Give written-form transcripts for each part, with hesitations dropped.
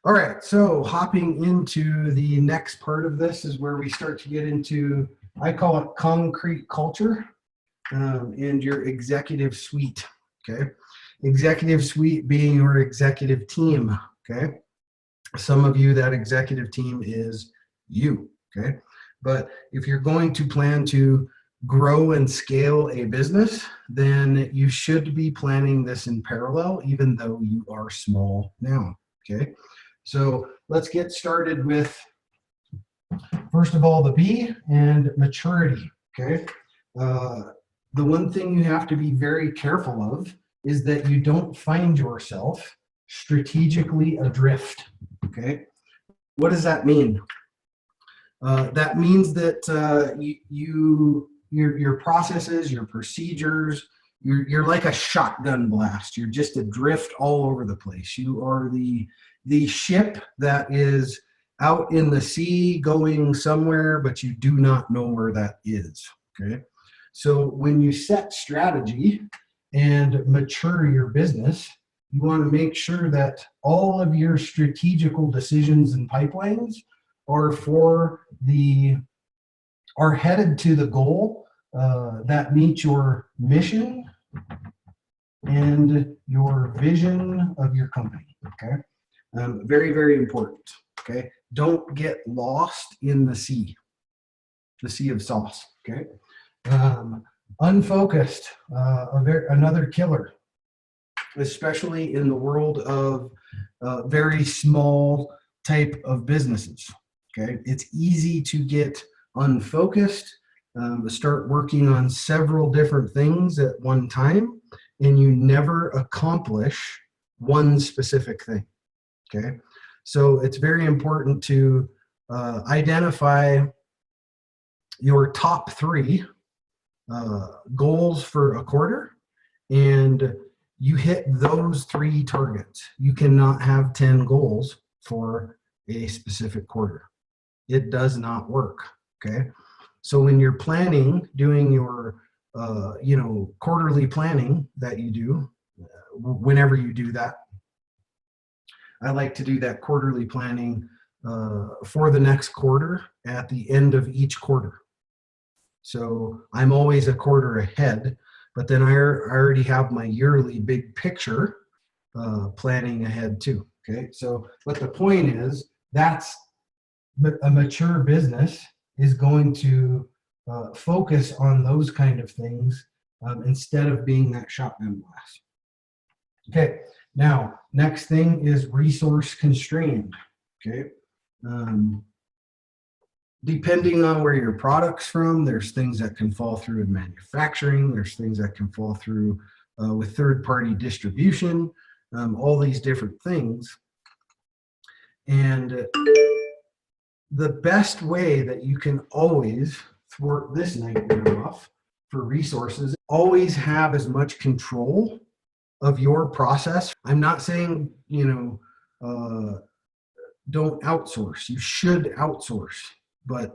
All right, so hopping into the next part of this is where we start to get into, I call it concrete culture, and your executive suite, okay? Executive suite being your executive team, okay? Some of you, that executive team is you, okay? But if you're going to plan to grow and scale a business, then you should be planning this in parallel, even though you are small now, okay? So let's get started with, first of all, the B and maturity, okay? The one thing you have to be very careful of is that you don't find yourself strategically adrift, okay? What does that mean? That means that your processes, your procedures, you're like a shotgun blast. You're just adrift all over the place. You are the ship that is out in the sea going somewhere, but you do not know where that is. Okay. So when you set strategy and mature your business, you want to make sure that all of your strategical decisions and pipelines are headed to the goal that meets your mission and your vision of your company. Okay, very, very important. Okay, don't get lost in the sea of sauce. Okay, unfocused, another killer, especially in the world of very small type of businesses. Okay, it's easy to get unfocused, start working on several different things at one time, and you never accomplish one specific thing. Okay, so it's very important to identify your top three goals for a quarter, and you hit those three targets. You cannot have 10 goals for a specific quarter. It does not work. Okay, so when you're planning, doing your quarterly planning that you do, whenever you do that, I like to do that quarterly planning for the next quarter at the end of each quarter. So I'm always a quarter ahead, but then I already have my yearly big picture planning ahead too. Okay, so but the point is, that's a mature business is going to focus on those kind of things instead of being that shotgun blast. Okay, now next thing is resource constrained. Okay, depending on where your product's from, there's things that can fall through in manufacturing, there's things that can fall through with third-party distribution, all these different things. And the best way that you can always thwart this nightmare off for resources, always have as much control of your process. I'm not saying, don't outsource. You should outsource, but,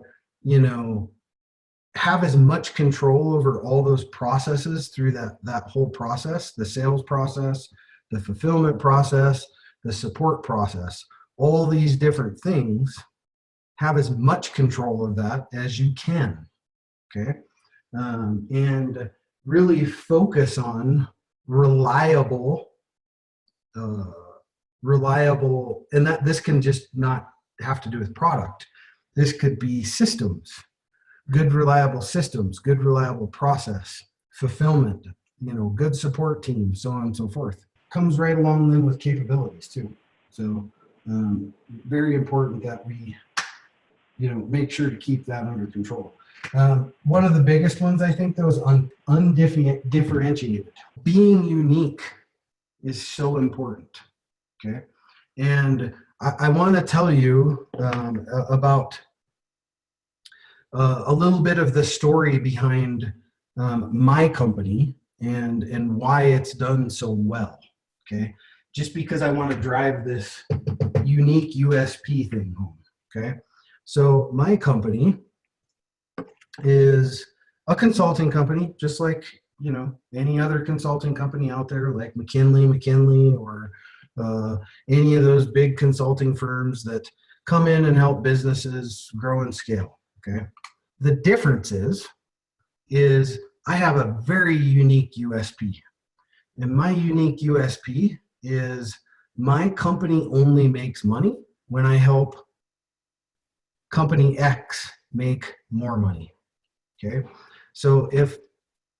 have as much control over all those processes through that whole process, the sales process, the fulfillment process, the support process, all these different things. Have as much control of that as you can, okay? And really focus on reliable, and that this can just not have to do with product. This could be systems, good reliable systems, good reliable process, fulfillment, good support team, so on and so forth. Comes right along then with capabilities too. So very important that we make sure to keep that under control. One of the biggest ones, I think, though, is undifferentiated. Being unique is so important, okay? And I want to tell you about a little bit of the story behind my company and why it's done so well, okay? Just because I want to drive this unique USP thing home, okay? So my company is a consulting company, just like any other consulting company out there, like McKinsey, or any of those big consulting firms that come in and help businesses grow and scale. Okay. The difference is I have a very unique USP. And my unique USP is my company only makes money when I help company X make more money. Okay. So if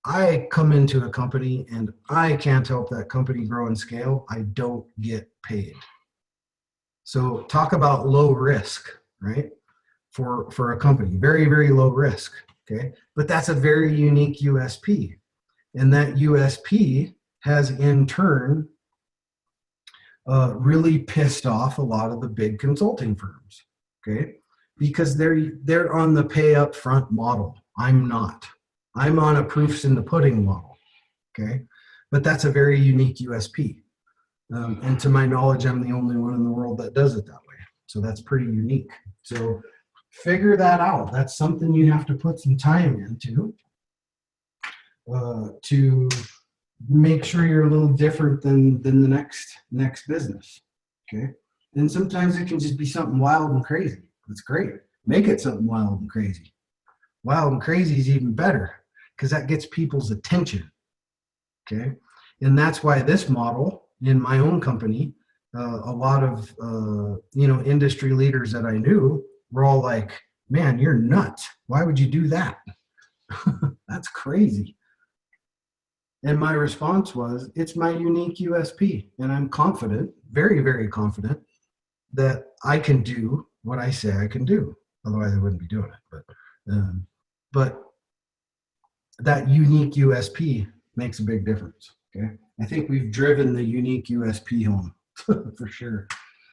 I come into a company and I can't help that company grow and scale, I don't get paid. So talk about low risk, right? For a company, very, very low risk. Okay. But that's a very unique USP. And that USP has in turn really pissed off a lot of the big consulting firms. Okay. Because they're on the pay up front model. I'm not. I'm on a proofs in the pudding model. Okay. But that's a very unique USP. And to my knowledge, I'm the only one in the world that does it that way. So that's pretty unique. So figure that out. That's something you have to put some time into to make sure you're a little different than the next business. Okay. And sometimes it can just be something wild and crazy. That's great. Make it something wild and crazy. Wild and crazy is even better because that gets people's attention. Okay. And that's why this model in my own company, a lot of industry leaders that I knew were all like, man, you're nuts. Why would you do that? That's crazy. And my response was, it's my unique USP. And I'm confident, very, very confident, that I can do what I say I can do. Otherwise, I wouldn't be doing it. But that unique USP makes a big difference. Okay. I think we've driven the unique USP home for sure.